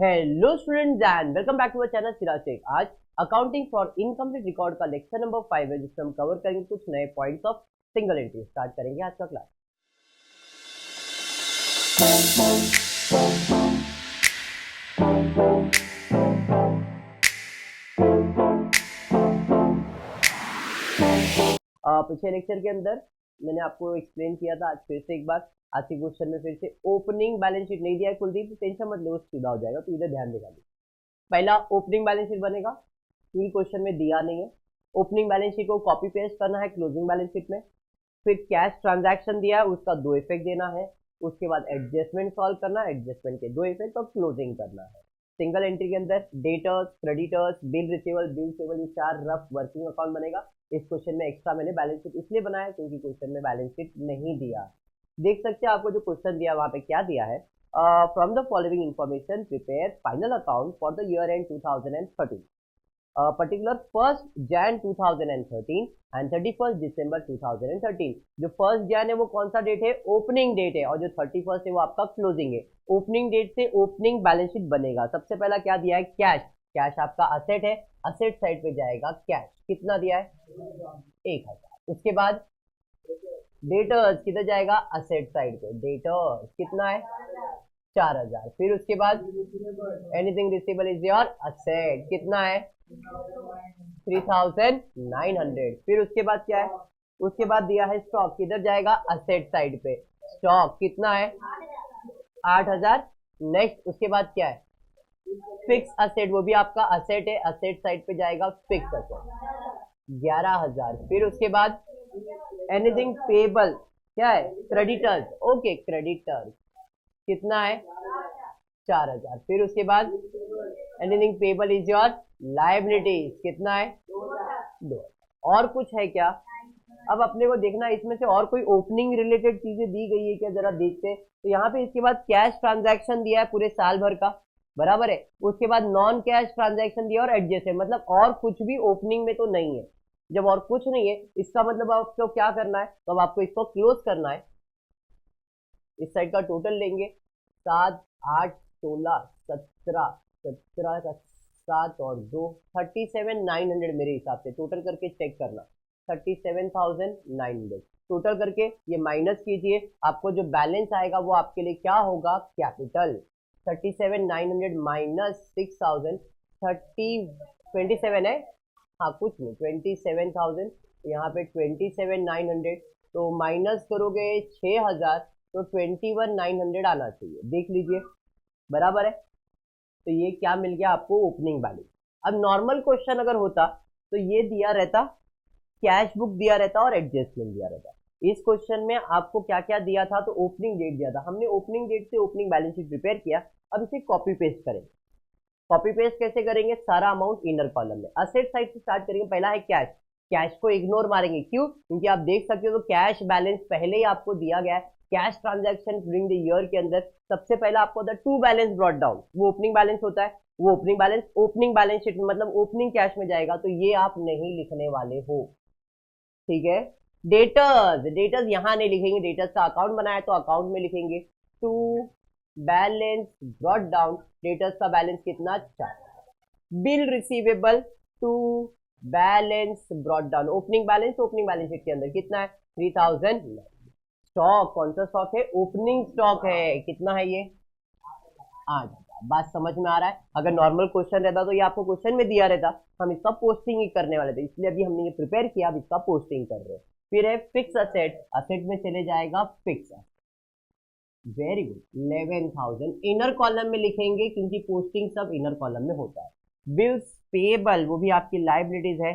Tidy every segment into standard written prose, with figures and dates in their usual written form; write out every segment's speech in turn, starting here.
Hello students and welcome back to our channel Siraj Shaikh. आज accounting for incomplete record का lecture number 5 है, जिसमें हम कवर करेंगे कुछ नए points of single entry. Start करेंगे आज का क्लास। पिछले लेक्चर के अंदर मैंने आपको एक्सप्लेन किया था, आज फिर से एक बार आज के क्वेश्चन में फिर से ओपनिंग बैलेंस शीट नहीं दिया है कुलदीप, तो टेंशन मत लो, सीधा हो जाएगा, तो इधर ध्यान देगा। पहला ओपनिंग बैलेंस शीट बनेगा, क्योंकि क्वेश्चन में दिया नहीं है। ओपनिंग बैलेंस शीट को कॉपी पेस्ट करना है क्लोजिंग बैलेंस शीट में। फिर कैश ट्रांजैक्शन दिया है, उसका 2 इफेक्ट देना है। उसके बाद एडजस्टमेंट सॉल्व करना है, एडजस्टमेंट के 2 इफेक्ट और क्लोजिंग करना है। सिंगल एंट्री के अंदर debtors, creditors, bill receivable, bill payable, ये 4 रफ वर्किंग अकाउंट बनेगा। इस क्वेश्चन में एक्स्ट्रा मैंने बैलेंस शीट इसलिए बनाया क्योंकि क्वेश्चन में बैलेंस शीट नहीं दिया। देख सकते हैं आपको जो क्वेश्चन दिया वहां पे क्या दिया है। From the following information prepare final account for the year and 2013, particular 1st Jan 2013 and 31st December 2013। जो 1st Jan है वो कौन सा डेट है? ओपनिंग डेट है, और जो 31st है वो आपका क्लोजिंग है। ओपनिंग डेट से ओपनिंग बैलेंस शीट बनेगा। सबसे पहला क्या दिया है? कैश। कैश आपका असेट है, असेट साइड पे जाएगा कैश। कितना दिया है? 1000। उसके बाद डेटर्स किधर जाएगा? असेट साइड पे। डेटर्स कितना है? 4000। फिर उसके बाद anything receivable is your asset, कितना है? 3900। फिर उसके बाद क्या है? उसके बाद दिया है स्टॉक, किधर जाएगा? असेट साइड पे। स्टॉक कितना है? 8000। नेक्स्ट उसके बाद क्या है? फिक्स असेट, वो भी आपका असेट है, असेट साइड पे जाएगा फिक्स असेट 11000। फिर उसके बाद एनीथिंग पेबल, क्या है? क्रेडिटर्स। ओके, क्रेडिटर्स कितना है? 4000। फिर उसके बाद anything payable is your liabilities, कितना है? 2000। और कुछ है क्या? अब अपने को देखना इसमें से और कोई ओपनिंग रिलेटेड चीजें दी गई है क्या, जरा देखते हैं। तो यहाँ पे इसके बाद कैश ट्रांजैक्शन दिया है पूरे साल भर का, बराबर है। उसके बाद नॉन कैश ट्रांजैक्शन दिया और एडजस्ट, मतलब और कुछ भी ओपनिंग में तो नहीं है। जब और कुछ नहीं है इसका मतलब आपको क्या करना है? तो अब आपको इसको क्लोज करना है। इस साइड का टोटल लेंगे, 7 8 16 17 17 का 7 और 2 37,900 मेरे हिसाब से टोटल करके चेक करना। 37,900 टोटल करके ये माइनस कीजिए, आपको जो बैलेंस आएगा वो आपके लिए क्या होगा? कैपिटल। 37,900 माइनस 6,000 27 है, हाँ कुछ नहीं, 27,000। यहाँ पे 27,900, तो माइनस करोगे 6,000 तो 21,900 आना चाहिए। देख लीजिए, बराबर है। तो ये क्या मिल गया आपको? Opening balance. अब नॉर्मल क्वेश्चन अगर होता तो ये दिया रहता, कैश बुक दिया रहता और एडजस्टमेंट दिया रहता। इस क्वेश्चन में आपको क्या क्या दिया था? तो ओपनिंग डेट दिया था, हमने ओपनिंग डेट से ओपनिंग बैलेंस शीट प्रिपेयर किया। अब इसे कॉपी पेस्ट करेंगे। कॉपी पेस्ट कैसे करेंगे? सारा अमाउंट इनर कॉलम में, असेट साइड से स्टार्ट करेंगे। पहला है कैश, कैश को इग्नोर मारेंगे। क्यों? क्योंकि आप देख सकते हो तो कैश बैलेंस पहले ही आपको दिया गया है। Cash transaction during the year के अंदर सबसे पहला आपको the two balance brought down, वो ओपनिंग बैलेंस होता है। वो ओपनिंग बैलेंस शीट में मतलब ओपनिंग कैश में जाएगा, तो ये आप नहीं लिखने वाले हो, ठीक है। डेटर्स, डेटर्स यहां नहीं लिखेंगे, डेटर्स का अकाउंट बनाया तो अकाउंट में लिखेंगे। To balance brought down, debtors का बैलेंस कितना? 4। Bill receivable to balance brought down, opening balance sheet के अंदर कितना है? 3000। स्टॉक, कौन सा स्टॉक है? ओपनिंग स्टॉक है, कितना है ये? 8,000। बात समझ में आ रहा है? अगर नॉर्मल क्वेश्चन रहता तो ये आपको क्वेश्चन में दिया रहता, हम इसका पोस्टिंग ही करने वाले थे, इसलिए अभी हमने ये प्रिपेयर किया, अब इसका पोस्टिंग कर रहे हैं। फिर है फिक्स असेट, असेट में चले जाएगा fix. Very good, 11,000 inner column में लिखेंगे क्योंकि पोस्टिंग सब इनर कॉलम में होता है। बिल्स पेबल, वो भी आपकी लाइबिलिटीज है,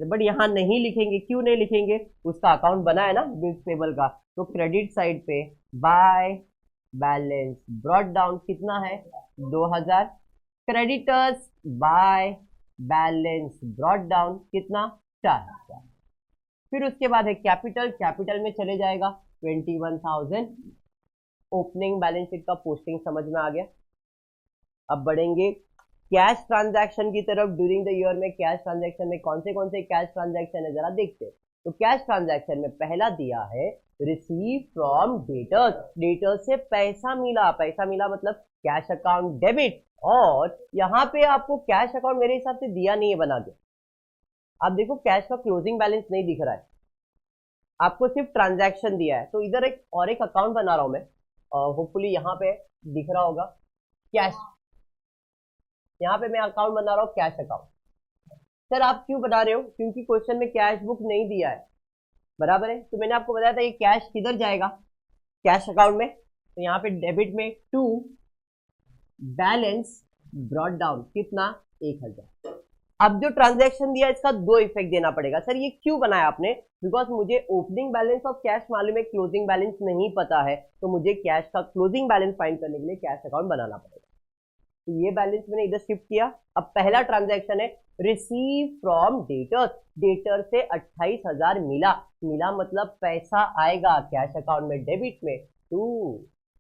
बट यहाँ नहीं लिखेंगे। क्यों नहीं लिखेंगे? उसका अकाउंट बना है ना बिल्स पेबल का, तो क्रेडिट साइड पे बाय बैलेंस ब्रॉट डाउन कितना है? 2000। Creditors by balance brought down कितना? 4000। फिर उसके बाद है कैपिटल, कैपिटल में चले जाएगा 21,000। ओपनिंग बैलेंस शीट का पोस्टिंग समझ में आ गया। अब बढ़ेंगे कैश ट्रांजैक्शन की तरफ। ड्यूरिंग द ईयर में कैश ट्रांजैक्शन में कौन से कैश ट्रांजैक्शन है जरा देखते हैं। तो कैश ट्रांजैक्शन में पहला दिया है रिसीव फ्रॉम डेटर्स, डेटर्स से पैसा मिला, पैसा मिला मतलब कैश अकाउंट डेबिट। और यहाँ पे आपको कैश अकाउंट मेरे हिसाब से दिया नहीं है बना के, आप देखो कैश का क्लोजिंग बैलेंस नहीं दिख रहा है, आपको सिर्फ ट्रांजैक्शन दिया है। तो इधर एक अकाउंट बना रहा हूं मैं, होपफुली यहाँ पे दिख रहा होगा कैश, यहाँ पे मैं अकाउंट बना रहा हूँ कैश अकाउंट। सर आप क्यों बना रहे हो? क्योंकि क्वेश्चन में कैश बुक नहीं दिया है, बराबर है। तो मैंने आपको बताया था ये कैश किधर जाएगा, कैश अकाउंट में। तो यहाँ पे डेबिट में टू बैलेंस ब्रॉट डाउन कितना 1000। अब जो ट्रांजैक्शन दिया इसका दो इफेक्ट देना पड़ेगा। सर ये क्यों बनाया आपने? बिकॉज मुझे ओपनिंग बैलेंस ऑफ कैश मालूम है, क्लोजिंग बैलेंस नहीं पता है, तो मुझे कैश का क्लोजिंग बैलेंस फाइंड करने के लिए कैश अकाउंट बनाना पड़ेगा। तो ये बैलेंस मैंने इधर शिफ्ट किया। अब पहला ट्रांजैक्शन है रिसीव फ्रॉम डेटर्स, डेटर से 28,000 मिला, मिला मतलब पैसा आएगा कैश अकाउंट में डेबिट में टू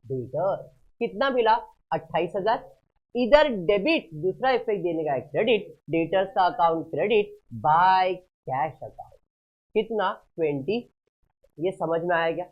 डेटर, कितना मिला 28,000। इधर डेबिट, दूसरा इफेक्ट देने का है क्रेडिट, डेटर्स का account credit by cash account कितना 20। ये समझ में आया क्या?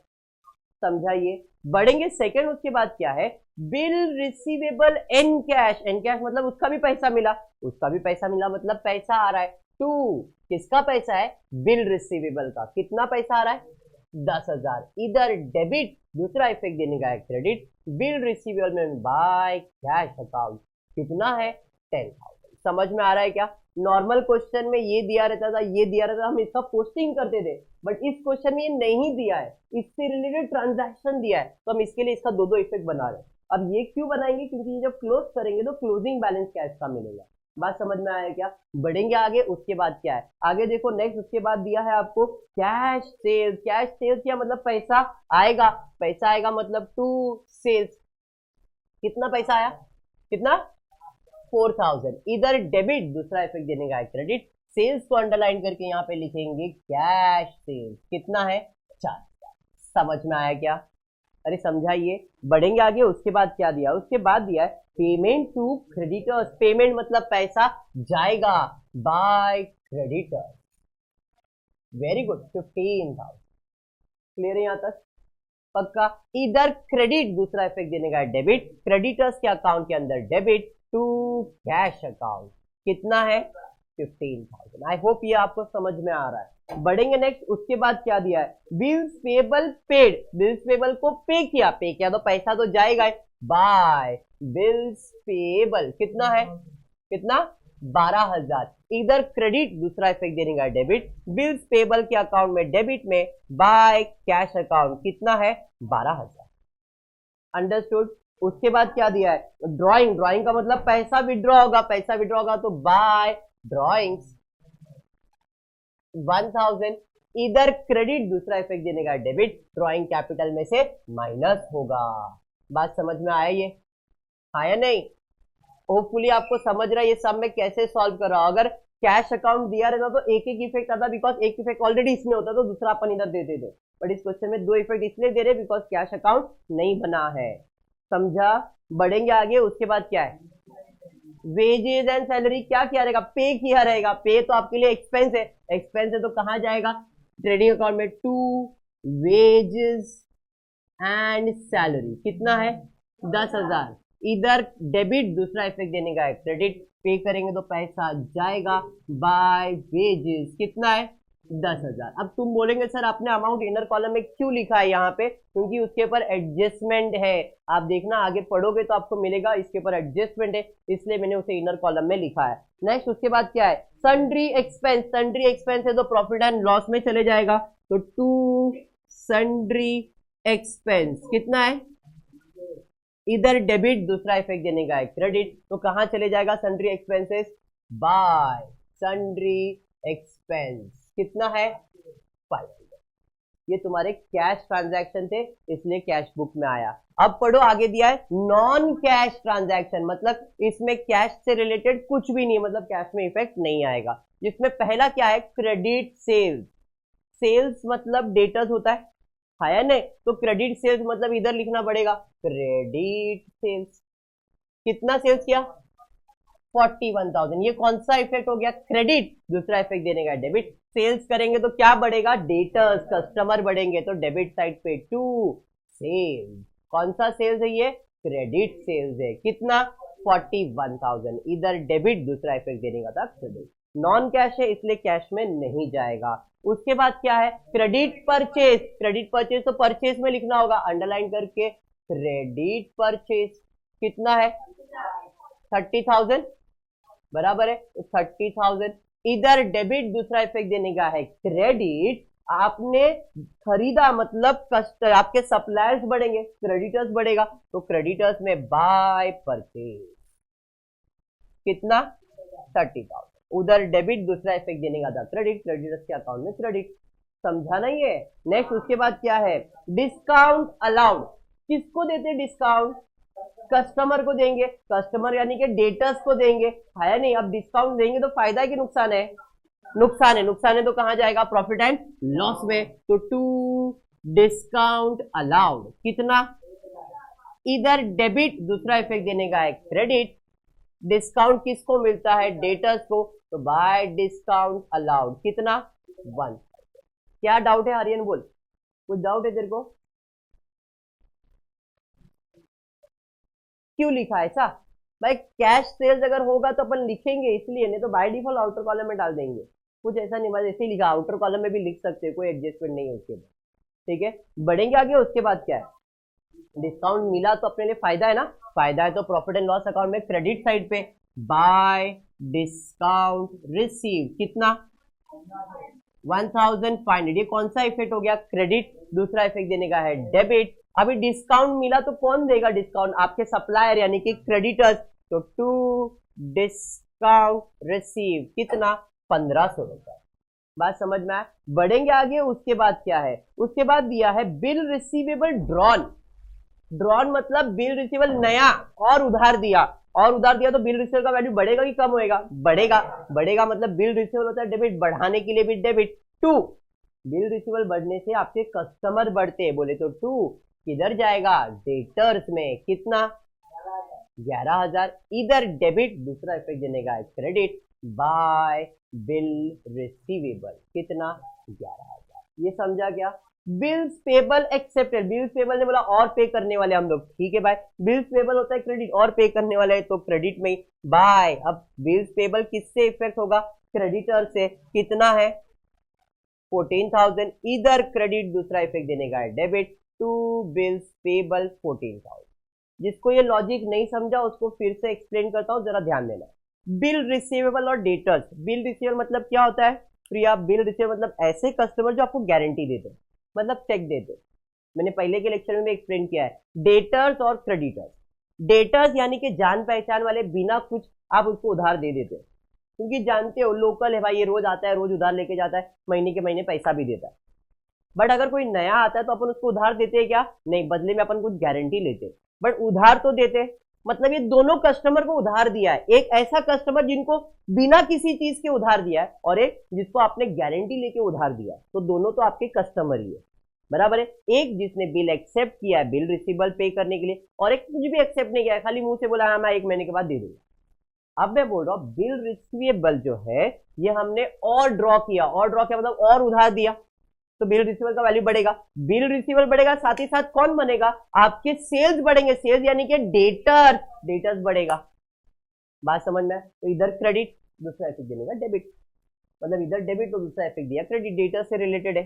समझाइए। बढ़ेंगे सेकंड, उसके बाद क्या है bill receivable encash, encash मतलब उसका भी पैसा मिला, उसका भी पैसा मिला मतलब पैसा आ रहा है टू, किसका पैसा है बिल रिसीवेबल का, कितना पैसा आ रहा है 10,000। इधर डेबिट, दूसरा इफेक्ट देने का है क्रेडिट, बिल रिसीवेबल में बाय कैश अकाउंट कितना है 10,000। समझ में आ रहा है क्या? नॉर्मल क्वेश्चन में ये दिया रहता था, ये दिया रहता था, हम इसका पोस्टिंग करते थे, बट इस क्वेश्चन में ये नहीं दिया है, इससे रिलेटेड ट्रांजैक्शन दिया है, तो हम इसके लिए इसका दो इफेक्ट बना रहे हैं। अब ये क्यों बनाएंगे? क्योंकि ये जब क्लोज करेंगे तो क्लोजिंग बैलेंस कैश का मिलेगा। बात समझ में आया क्या? बढ़ेंगे आगे, उसके बाद क्या है आगे देखो नेक्स्ट, उसके बाद दिया है आपको कैश सेल्स। कैश सेल्स क्या मतलब पैसा आएगा, पैसा आएगा मतलब टू सेल्स, कितना पैसा आया, कितना 4,000। इधर डेबिट, दूसरा इफेक्ट देने का है क्रेडिट, सेल्स को अंडरलाइन करके यहाँ पे लिखेंगे कैश सेल्स, कितना है 4,000। समझ में आया क्या? अरे समझाइए। बढ़ेंगे आगे, उसके बाद क्या दिया, उसके बाद दिया है पेमेंट टू क्रेडिटर्स, पेमेंट मतलब पैसा जाएगा by creditors, very good 15,000। Clear है यहाँ तक? पक्का। इधर क्रेडिट, दूसरा इफेक्ट देने का है डेबिट, क्रेडिटर्स के अकाउंट के अंदर डेबिट टू कैश अकाउंट कितना है 15,000। आई होप ये आपको समझ में आ रहा है। बढ़ेंगे नेक्स्ट, उसके बाद क्या दिया है bills payable paid, bills payable को पे किया, पे किया तो पैसा तो जाएगा बाय बिल्स पेबल, कितना है, कितना 12,000। इधर क्रेडिट, दूसरा इफेक्ट देने का डेबिट, बिल्स पेबल के अकाउंट में डेबिट में बाय कैश अकाउंट कितना है 12,000। अंडरस्टूड। उसके बाद क्या दिया है ड्राइंग, ड्राइंग का मतलब पैसा विड्रॉ होगा, पैसा विड्रॉ होगा तो बाय ड्राइंग्स 1,000। इधर क्रेडिट, दूसरा इफेक्ट देने का डेबिट, ड्राइंग कैपिटल में से माइनस होगा। बात समझ में आया ये? आया नहीं? होपफुली आपको समझ रहा है ये सब मैं कैसे सॉल्व कर रहा हूं। अगर कैश अकाउंट दिया रहता तो एक एक इफेक्ट आता, बिकॉज एक इफेक्ट ऑलरेडी इसमें होता तो दूसरा अपन इधर देते थे, बट इस क्वेश्चन में दो इफेक्ट इसलिए दे रहे बिकॉज कैश अकाउंट नहीं बना है। समझा? बढ़ेंगे आगे, उसके बाद क्या है वेजेस एंड सैलरी, क्या किया रहेगा पे किया रहेगा, पे तो आपके लिए एक्सपेंस है, एक्सपेंस है तो कहां जाएगा ट्रेडिंग अकाउंट में टू वेजेस एंड सैलरी, कितना है 10,000। इधर डेबिट, दूसरा इफेक्ट देने का है क्रेडिट, पे करेंगे तो पैसा जाएगा बाय वेजेस, कितना है 10,000। अब तुम बोलेंगे सर आपने अमाउंट इनर कॉलम में क्यों लिखा है यहाँ पे? क्योंकि उसके ऊपर एडजस्टमेंट है, आप देखना आगे पढ़ोगे तो आपको मिलेगा इसके ऊपर एडजस्टमेंट है, इसलिए मैंने उसे इनर कॉलम में लिखा है। नेक्स्ट उसके बाद क्या है सन्ड्री एक्सपेंस, सन्ड्री एक्सपेंस है तो प्रॉफिट एंड लॉस में चले जाएगा, तो टू सन्ड्री एक्सपेंस कितना है, इधर डेबिट, दूसरा इफेक्ट देने का है क्रेडिट, तो कहां चले जाएगा sundry expenses bye sundry expense, कितना है 500। ये तुम्हारे कैश ट्रांजैक्शन थे इसलिए कैश बुक में आया। अब पढ़ो आगे दिया है नॉन कैश ट्रांजैक्शन, मतलब इसमें कैश से रिलेटेड कुछ भी नहीं, मतलब कैश में इफेक्ट नहीं आएगा। जिसमें पहला क्या है क्रेडिट सेल्स, सेल्स मतलब डेटर्स होता है नहीं, तो क्रेडिट सेल्स मतलब इधर लिखना पड़ेगा क्रेडिट सेल्स, कितना सेल्स किया 41,000। ये कौन सा इफेक्ट हो गया? क्रेडिट। दूसरा इफेक्ट देने का डेबिट। सेल्स करेंगे तो क्या बढ़ेगा? डेटर्स, कस्टमर बढ़ेंगे, तो डेबिट साइड पे टू सेल्स। कौन सा सेल्स है ये? क्रेडिट सेल्स है। कितना? 41,000। इधर डेबिट, दूसरा इफेक्ट देने का था क्रेडिट। नॉन कैश है इसलिए कैश में नहीं जाएगा। उसके बाद क्या है? Credit purchase. क्रेडिट परचेज तो परचेज में लिखना होगा, अंडरलाइन करके क्रेडिट परचेज। कितना है? 30,000, बराबर है। तो 30,000 इधर डेबिट, दूसरा इफेक्ट देने का है क्रेडिट। आपने खरीदा मतलब आपके सप्लायर्स बढ़ेंगे, क्रेडिटर्स बढ़ेगा, तो क्रेडिटर्स में बाय परचेज। कितना? 30,000। उधर डेबिट, दूसरा इफेक्ट देने का था क्रेडिट, क्रेडिटर्स के अकाउंट में क्रेडिट। समझा नहीं है? नेक्स्ट उसके बाद क्या है? Discount allowed. किसको देते डिस्काउंट? कस्टमर को देंगे। कस्टमर यानी कि डेटर्स को देंगे, है नहीं? अब डिस्काउंट देंगे तो फायदा है कि नुकसान है? नुकसान है। नुकसान है तो कहां जाएगा? प्रॉफिट एंड लॉस में। तो टू डिस्काउंट अलाउड। कितना? इधर डेबिट, दूसरा इफेक्ट देने का है क्रेडिट। डिस्काउंट किसको मिलता है? डेटर्स को, तो बाय डिस्काउंट अलाउड। कितना? 1। क्या डाउट है आर्यन? बोल, कुछ डाउट है तेरे को? क्यों लिखा ऐसा? भाई कैश सेल्स अगर होगा तो अपन लिखेंगे इसलिए, नहीं तो बाय डिफॉल्ट आउटर कॉलम में डाल देंगे। कुछ ऐसा नहीं, बस ऐसे ही लिखा। आउटर कॉलम में भी लिख सकते हैं, कोई एडजस्टमेंट नहीं है उसके बाद। ठीक है, बढ़ेंगे आगे। उसके बाद क्या है? डिस्काउंट मिला तो अपने लिए फायदा है ना? फायदा है तो प्रॉफिट एंड लॉस अकाउंट में क्रेडिट साइड पे बाय डिस्काउंट रिसीव। कितना? 1,500। ये कौन सा इफेक्ट हो गया? क्रेडिट। दूसरा इफेक्ट देने का है डेबिट। अभी डिस्काउंट मिला तो कौन देगा डिस्काउंट? आपके सप्लायर यानी कि क्रेडिटर्स। तो टू डिस्काउंट रिसीव। कितना? 1,500 रुपए। बात समझ में आया? बढ़ेंगे आगे। उसके बाद क्या है? उसके बाद दिया है बिल रिसीवेबल ड्रॉन। ड्रॉन मतलब बिल रिसीवेबल नया और उधार दिया, और उधार दिया तो बिल रिसीवेबल का वैल्यू बढ़ेगा कि कम होएगा? बढ़ेगा। बढ़ेगा मतलब बिल रिसीवेबल होता है डेबिट, बढ़ाने के लिए भी डेबिट। टू, बिल रिसीवेबल बढ़ने से आपके कस्टमर बढ़ते हैं, बोले तो टू किधर जाएगा? डेटर्स में। कितना? 11,000। इधर डेबिट, दूसरा इफेक्ट देने का है क्रेडिट बाय बिल रिसीवेबल। कितना? 11,000। ये समझा क्या? Bills payable accepted. Bills payable ने बोला और पे करने वाले हम लोग, ठीक है भाई। बिल्स पेबल होता है क्रेडिट, और पे करने वाले है तो क्रेडिट में ही बाय। अब बिल्स पेबल किससे इफेक्ट होगा? क्रेडिटर से। कितना है? 14,000। इधर क्रेडिट, दूसरा इफेक्ट देने का है डेबिट टू बिल्स पेबल 14,000। जिसको ये लॉजिक नहीं समझा उसको फिर से एक्सप्लेन करता हूं, जरा ध्यान देना। बिल रिसीवेबल और डेटर्स। बिल रिसीवेबल मतलब क्या होता है प्रिया? बिल रिसीवेबल मतलब ऐसे कस्टमर जो आपको गारंटी देते, मतलब चेक देते। मैंने पहले के लेक्चर में भी एक्सप्लेन किया है। डेटर्स और क्रेडिटर्स। डेटर्स यानी कि जान पहचान वाले, बिना कुछ आप उसको उधार दे देते, क्योंकि जानते हो लोकल है भाई, ये रोज आता है, रोज उधार लेके जाता है, महीने के महीने पैसा भी देता है। बट अगर कोई नया आता है तो अपन उसको उधार देते हैं क्या? नहीं, बदले में अपन कुछ गारंटी लेते। बट उधार तो देते, मतलब ये दोनों कस्टमर को उधार दिया है। एक ऐसा कस्टमर जिनको बिना किसी चीज के उधार दिया है, और एक जिसको आपने गारंटी लेके उधार दिया है, तो दोनों तो आपके कस्टमर ही है, बराबर है। एक जिसने बिल एक्सेप्ट किया है, बिल रिसीवेबल पे करने के लिए, और एक कुछ भी एक्सेप्ट नहीं किया है, खाली मुंह से बोला हाँ मैं 1 महीने के बाद दे दूंगा। अब मैं बोल रहा हूं बिल रिसीवेबल जो है ये हमने और ड्रॉ किया। और ड्रॉ किया मतलब और उधार दिया, तो बिल रिसीवेबल का वैल्यू बढ़ेगा। बिल रिसीवेबल बढ़ेगा, साथ ही साथ कौन बनेगा? आपके सेल्स बढ़ेंगे। सेल्स यानी कि डेटर्स बढ़ेगा। बात समझ में? तो इधर क्रेडिट, दूसरा इफेक्ट देने का डेबिट, मतलब इधर डेबिट तो दूसरा इफेक्ट दिया क्रेडिट, डेटर्स से रिलेटेड है।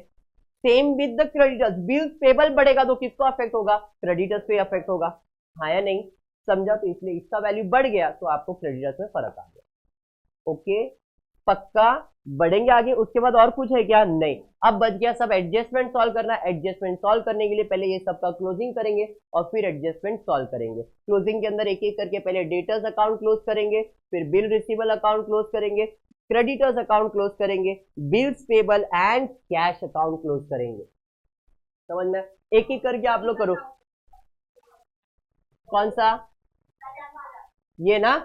Same with the creditors. Bills payable बढ़ेगा तो किसको अफेक्ट होगा? क्रेडिटर्स पे अफेक्ट होगा, हाँ या नहीं? समझा? तो इसलिए इसका वैल्यू बढ़ गया तो आपको क्रेडिटर्स में फर्क आ गया। ओके, पक्का? बढ़ेंगे आगे। उसके बाद और कुछ है क्या? नहीं। अब बच गया सब एडजस्टमेंट सॉल्व करना। एडजस्टमेंट सॉल्व करने के लिए पहले ये सब का क्लोजिंग करेंगे और फिर एडजस्टमेंट सॉल्व करेंगे। क्लोजिंग के अंदर एक एक करके पहले डेटर्स अकाउंट क्लोज करेंगे, फिर बिल रिसीवेबल अकाउंट क्लोज करेंगे, क्रेडिटर्स अकाउंट क्लोज करेंगे, bills payable and cash account close करेंगे। समझ में? एक एक करके आप लोग करो। कौन सा? ये ना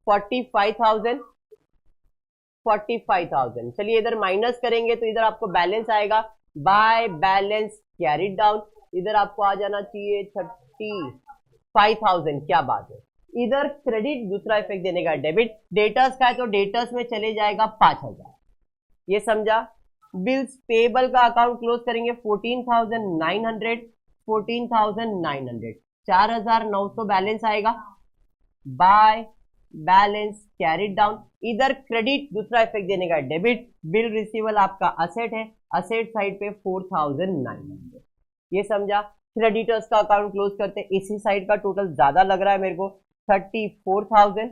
45,000। 45,000। चलिए इधर माइनस करेंगे तो इधर आपको बैलेंस आएगा बाय बैलेंस कैरिड डाउन। इधर आपको आ जाना चाहिए 35,000। क्या बात है, इधर क्रेडिट, दूसरा इफेक्ट देने का डेबिट। डेटर्स का है तो डेटर्स में चले जाएगा 5000, ये समझा। बिल्स पेबल का अकाउंट क्लोज करेंगे 14,900, 14,900, 4,900 बैलेंस आएगा। बाय बैलेंस कैरिड डाउन, इधर क्रेडिट, दूसरा इफेक्ट देने का डेबिट। बिल रिसीवल आपका असेट है, असेट साइड पे 4,900, ये समझा। क्रेडिटर्स का अकाउंट क्लोज करते हैं, इसी साइड का टोटल ज्यादा लग रहा है मेरे को, 34,000,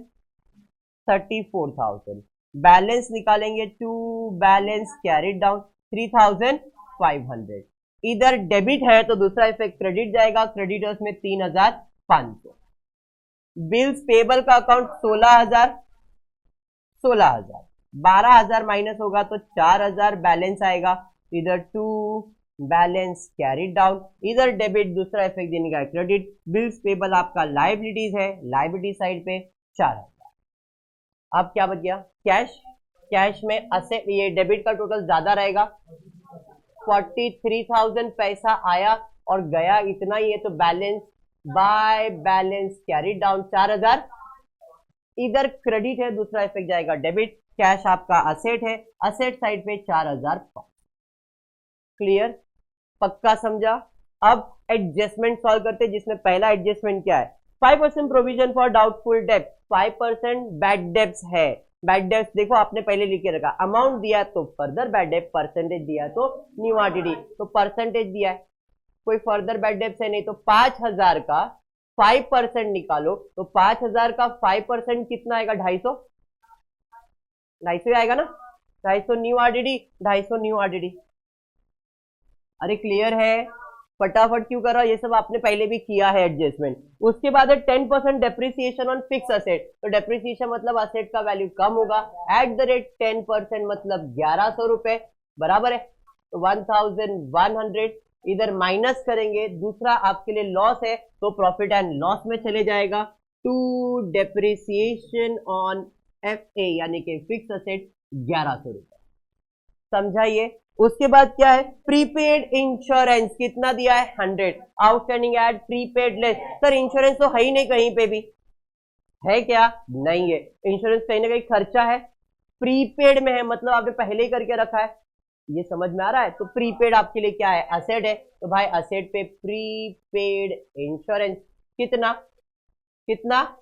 34,000 बैलेंस निकालेंगे टू बैलेंस कैरिड डाउन 3,500। इधर डेबिट है तो दूसरा इफेक्ट क्रेडिट जाएगा, क्रेडिटर्स में 3,500। बिल्स पेबल का अकाउंट 16,000, 16,000, 12,000 माइनस होगा तो 4,000 बैलेंस आएगा। इधर टू बैलेंस कैरिड डाउन, इधर डेबिट, दूसरा इफेक्ट देने का क्रेडिट। बिल्स पेबल आपका लाइबिलिटीज है, लाइबिलिटी साइड पे 4,000। अब क्या बच गया? कैश। कैश में असेट, ये डेबिट का टोटल ज्यादा रहेगा, 43,000 पैसा आया और गया इतना ही है, तो balance by balance carried down 4,000। इधर क्रेडिट है, दूसरा इफेक्ट जाएगा डेबिट। कैश आपका असेट है, असेट साइड पे 4,000। क्लियर? पक्का समझा? अब एडजस्टमेंट सॉल्व करते हैं, जिसमें पहला एडजस्टमेंट क्या है? 5% प्रोविजन फॉर डाउटफुल डेब्ट, 5% बैड डेब्ट्स है। बैड डेब्ट्स देखो आपने पहले लिख के रखा, अमाउंट दिया तो फर्दर बैड डेब्ट, परसेंटेज दिया तो न्यू आरटीडी, तो परसेंटेज दिया है, कोई फर्दर बैड डेब्ट्स है नहीं, तो 5,000 का 5% निकालो, तो 5,000 का 5% कितना आएगा? 250, 250 आएगा ना, 250 न्यू आरटीडी, 250 न्यू आरटीडी। अरे क्लियर है? फटाफट क्यों कर रहा, ये सब आपने पहले भी किया है एडजस्टमेंट। उसके बाद है 10% डेप्रिसिएशन ऑन फिक्स असेट, तो डेप्रिसिएशन मतलब असेट का वैल्यू कम होगा, एट द रेट 10% मतलब 1,100 रुपए, बराबर है, तो 1,100। इधर माइनस करेंगे, दूसरा आपके लिए लॉस है तो प्रॉफिट एंड लॉस में चले जाएगा, टू डेप्रिसिएशन ऑन FA यानी कि फिक्स असेट 1,100 रुपए, समझाइए। उसके बाद क्या है? प्रीपेड इंश्योरेंस कितना दिया है? 100, outstanding at prepaid less. Sir insurance तो है ही नहीं, कहीं पे भी है क्या? नहीं है, इंश्योरेंस कहीं ना कहीं खर्चा है, प्रीपेड में है, मतलब आपने पहले ही करके रखा है, ये समझ में आ रहा है? तो प्रीपेड आपके लिए क्या है? असेट है, तो भाई असेट पे प्रीपेड इंश्योरेंस कितना कितना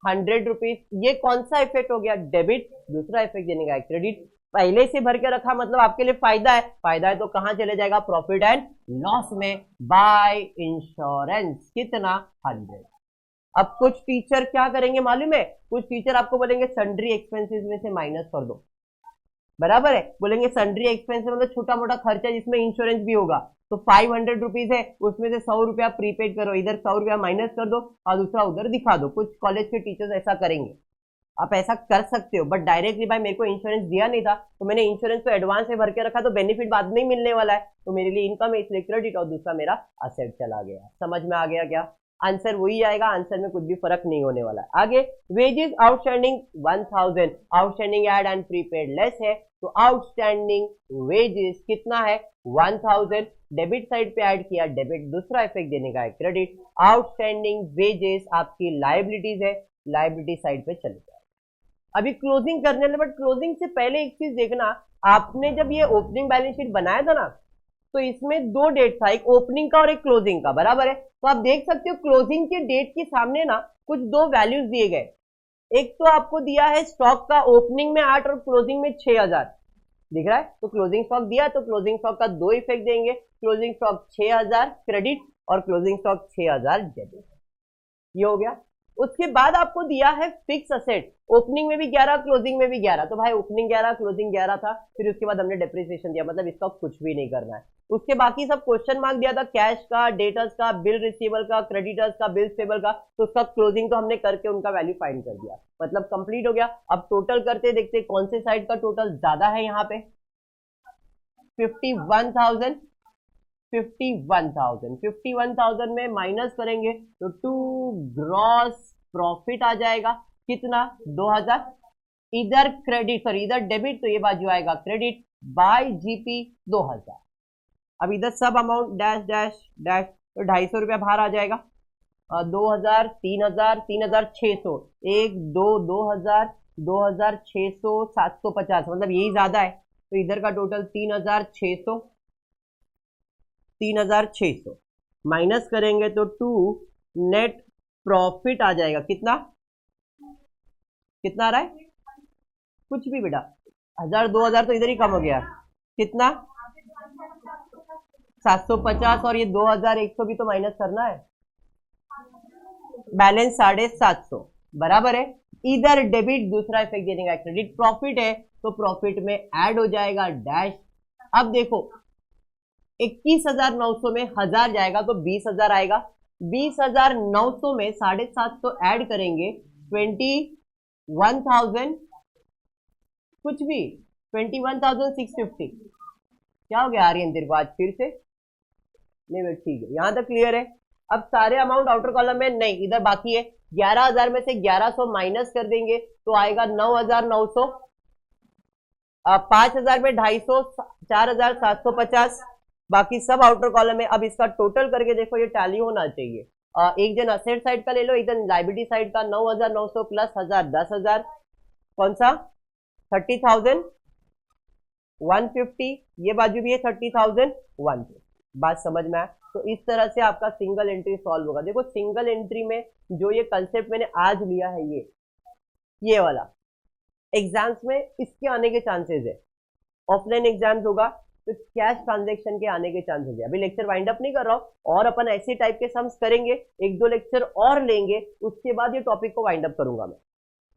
100 रुपीज। ये कौन सा इफेक्ट हो गया? डेबिट, दूसरा इफेक्ट देने का क्रेडिट, पहले से भर के रखा मतलब आपके लिए फायदा है, फायदा है तो कहां चले जाएगा? प्रॉफिट एंड लॉस में, बाय इंश्योरेंस कितना? 100। अब कुछ टीचर क्या करेंगे मालूम है? कुछ टीचर आपको बोलेंगे सन्ड्री एक्सपेंसेस में से माइनस कर दो, बराबर है, बोलेंगे सन्ड्री एक्सपेंसेस मतलब छोटा मोटा खर्चा जिसमें इंश्योरेंस भी होगा, तो 500 रुपीज है, उसमें से 100 रुपया प्रीपेड करो, इधर 100 रुपया माइनस कर दो और दूसरा उधर दिखा दो। कुछ कॉलेज के टीचर्स ऐसा करेंगे, आप ऐसा कर सकते हो, बट डायरेक्टली भाई मेरे को इंश्योरेंस दिया नहीं था तो मैंने इंश्योरेंस को एडवांस में भर के रखा, तो बेनिफिट बाद में ही मिलने वाला है, तो मेरे लिए इनकम है इसलिए क्रेडिट, और दूसरा मेरा असेट चला गया। समझ में आ गया क्या? आंसर वही आएगा, आंसर में कुछ भी फर्क नहीं होने वाला है। आगे wages outstanding 1,000, outstanding add and prepaid less है, तो आउटस्टैंडिंग वेजेस कितना है? 1,000, डेबिट साइड पे ऐड किया डेबिट, दूसरा इफेक्ट देने का है क्रेडिट। आउटस्टैंडिंग वेजेस आपकी लाइबिलिटीज है, लाइबिलिटी साइड पे चले जाए। अभी क्लोजिंग करने वाले, बट क्लोजिंग से पहले एक चीज देखना, आपने जब ये ओपनिंग बैलेंस शीट बनाया था ना, तो इसमें दो डेट था, एक ओपनिंग का और एक क्लोजिंग का, बराबर है, तो आप देख सकते हो क्लोजिंग के डेट के सामने ना कुछ दो वैल्यूज दिए गए, एक तो आपको दिया है स्टॉक का ओपनिंग में 8 और क्लोजिंग में 6,000 दिख रहा है, तो क्लोजिंग स्टॉक दिया तो क्लोजिंग स्टॉक का दो इफेक्ट देंगे, क्लोजिंग स्टॉक 6,000 क्रेडिट और क्लोजिंग स्टॉक 6,000 डेबिट, ये हो गया। उसके बाद आपको दिया है फिक्स असेट, ओपनिंग में भी 11 क्लोजिंग में भी 11, तो भाई ओपनिंग 11 क्लोजिंग 11 था, फिर उसके बाद हमने डेप्रिसिएशन दिया, मतलब इसका कुछ भी नहीं करना है। उसके बाकी सब क्वेश्चन मार्क दिया था, कैश का, डेटर्स का, बिल रिसीवेबल का, क्रेडिटर्स का, बिल पेबल का, तो उसका क्लोजिंग तो हमने करके उनका वैल्यू फाइंड कर दिया, मतलब कंप्लीट हो गया। अब टोटल करते देखते कौन से साइड का टोटल ज्यादा है, यहाँ पे 51,000, 51,000 में माइनस करेंगे तो टू ग्रॉस प्रॉफिट आ जाएगा कितना? 2,000। इधर क्रेडिट, सॉरी इधर डेबिट, तो ये बाजू आएगा क्रेडिट बाय जीपी 2,000। अब इधर सब अमाउंट डैश डैश डैश, तो 250 रुपया बाहर आ जाएगा, 2000, 3000, 3600, 1 2 2000, 2600, 750, मतलब यही ज्यादा है, तो इधर का टोटल 3600, 3600 माइनस करेंगे तो 2 नेट प्रॉफिट आ जाएगा। कितना कितना आ रहा है? कुछ भी बेटा, 1000 2000 तो इधर ही कम हो गया। कितना? 750, और ये 2100 भी तो माइनस करना है। बैलेंस 750 बराबर है। इधर डेबिट, दूसरा इफेक्ट देने का क्रेडिट, प्रॉफिट है तो प्रॉफिट में ऐड हो जाएगा डैश। अब देखो 21,900 में 1000 जाएगा तो 20,000 आएगा। 20,900 में 750 ऐड करेंगे 21,000, कुछ भी 21,650। क्या हो गया आर्यन तेरे को आज फिर से? नहीं बेटा ठीक है, यहां तक क्लियर है। अब सारे अमाउंट आउटर कॉलम में नहीं, इधर बाकी है। 11,000 में से 1100 माइनस कर देंगे तो आएगा 9,900। 5,000 में 250, 4,750, बाकी सब आउटर कॉलम में। अब इसका टोटल करके देखो, ये टैली होना चाहिए। एक जन असेट साइड का ले लो, एक जन लाइबिलिटी साइड का। 9,900 प्लस 1000, 10,000, कौन सा? 30,150, ये बाजू भी है 30,150। बात समझ में आया? तो इस तरह से आपका सिंगल एंट्री सॉल्व होगा। देखो सिंगल एंट्री में जो ये कंसेप्ट मैंने आज लिया है, ये वाला एग्जाम्स में इसके आने के चांसेस है। ऑफलाइन एग्जाम्स होगा तो कैश ट्रांजैक्शन के आने के चांसेस है। अभी लेक्चर वाइंड अप नहीं कर रहा हूं, और अपन ऐसे टाइप के सम्स करेंगे, 1-2 लेक्चर और लेंगे, उसके बाद ये टॉपिक को वाइंड अप करूंगा मैं।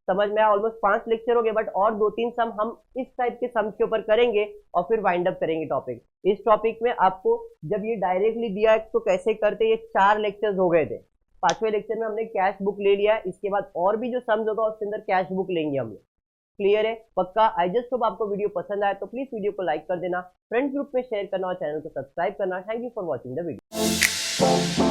समझ में आया? ऑलमोस्ट 5 लेक्चर हो गए, बट और 2-3 सम हम इस टाइप के सम्स के ऊपर करेंगे और फिर वाइंड अप करेंगे टॉपिक। इस टॉपिक में आपको जब ये डायरेक्टली दिया है तो कैसे करते, ये 4 लेक्चर्स हो गए थे। 5वें लेक्चर में हमने कैश बुक ले लिया है, इसके बाद और भी जो सम्स होगा उसके अंदर कैश बुक लेंगे हम लोग। क्लियर है? पक्का? आई जस्ट होप आपको वीडियो पसंद आया तो प्लीज वीडियो को लाइक कर देना, फ्रेंड्स ग्रुप में शेयर करना और चैनल को सब्सक्राइब करना। Thank you for watching the video.